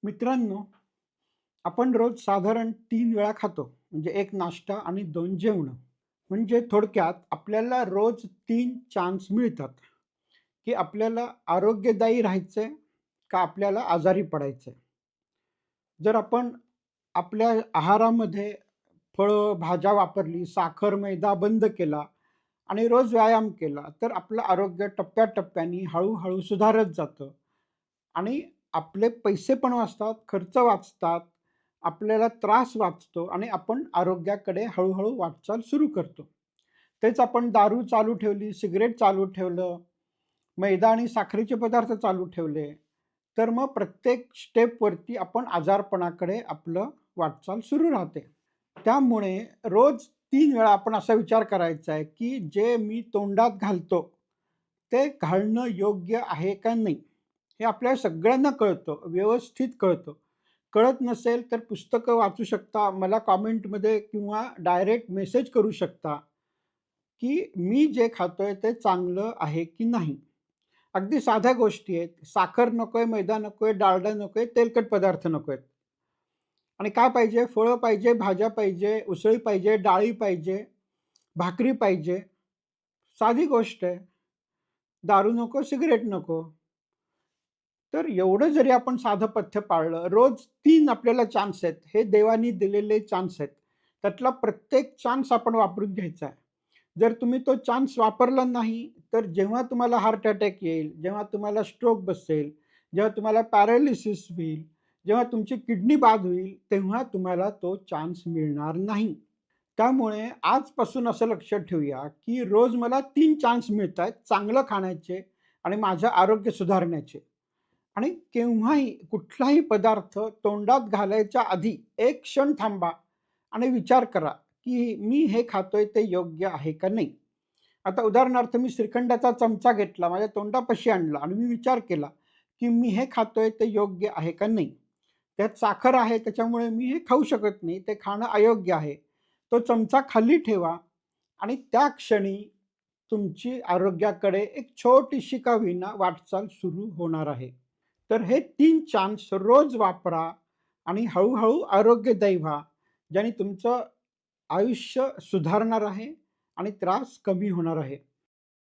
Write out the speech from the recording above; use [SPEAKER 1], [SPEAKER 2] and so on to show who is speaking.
[SPEAKER 1] मित्रांनो, आपण रोज साधारण 3 वेळा खातो. म्हणजे एक नाश्ता आणि 2 जेवणं. म्हणजे थोडक्यात आपल्याला रोज 3 चान्स मिळतात, की आपल्याला आरोग्यदायी राहायचंय का आपल्याला आजारी पडायचंय. जर आपण आपल्या आहारामध्ये फळं, भाज्या वापरली, साखर, मैदा बंद केला आणि रोज व्यायाम केला, तर आपलं आरोग्य टप्प्याटप्प्याने हळू सुधारत जातं. आणि आपले पैसे पण वाचतात, खर्च वाचतात, आपल्याला त्रास वाचतो आणि आपण आरोग्याकडे हळू-हळू वाटचाल सुरू करतो. तेच आपण दारू चालू ठेवली, सिगारेट चालू ठेवलं, मैदा आणि साखरेचे पदार्थ चालू ठेवले, तर मग प्रत्येक स्टेपवरती आपण आजारपणाकडे आपलं वाटचाल सुरू राहते. त्यामुळे रोज 3 वेळा आपण असा विचार करायचा आहे, की जे मी तोंडात घालतो, ते घालणं योग्य आहे का नाही? हे आपल्या सगळ्यांना कळतं, व्यवस्थित कळतं. कळत नसेल तर पुस्तकं वाचू शकता, मला कॉमेंटमध्ये किंवा डायरेक्ट मेसेज करू शकता, की मी जे खातोय ते चांगलं आहे की नाही? अगदी साध्या गोष्टी आहेत. साखर नकोय, मैदा नकोय, डालडा नकोय, तेलकट पदार्थ नकोयत. आणि काय पाहिजे? फळं पाहिजे, भाज्या पाहिजे, उसळी पाहिजे, डाळी पाहिजे, भाकरी पाहिजे. साधी गोष्ट आहे. दारू नको, सिगारेट नको. तर एवढं जरी आपण साधं पथ्य पाळलं, रोज 3 आपल्याला चान्स आहेत. हे देवानी दिलेले चान्स आहेत. त्यातला प्रत्येक चान्स आपण वापरून घ्यायचा आहे. जर तुम्ही तो चान्स वापरला नाही, तर जेव्हा तुम्हाला हार्ट अटॅक येईल, जेव्हा तुम्हाला स्ट्रोक बसेल, जेव्हा तुम्हाला पॅरालिसिस होईल, जेव्हा तुमची किडनी बाद होईल, तेव्हा तुम्हाला तो चान्स मिळणार नाही. त्यामुळे आजपासून असं लक्षात ठेवूया, की रोज मला 3 चान्स मिळतायत चांगलं खाण्याचे आणि माझं आरोग्य सुधारण्याचे. आणि केव्हाही कुठलाही पदार्थ तोंडात घालायच्या आधी एक क्षण थांबा आणि विचार करा, की मी हे खातोय ते योग्य आहे का नाही? आता उदाहरणार्थ मी श्रीखंडाचा चमचा घेतला, माझ्या तोंडापाशी आणला आणि मी विचार केला, की मी हे खातोय ते योग्य आहे का नाही? त्यात साखर आहे त्याच्यामुळे मी हे खाऊ शकत नाही, ते खाणं अयोग्य आहे. तो चमचा खाली ठेवा आणि त्या क्षणी तुमची आरोग्याकडे एक छोटीशी का होईना वाटचाल सुरू होणार आहे. तर हे 3 चान्स रोज वापरा आणि हळू-हळू आरोग्यदायी व्हा. ज्याने तुमचं आयुष्य सुधारणार आहे आणि त्रास कमी होणार आहे.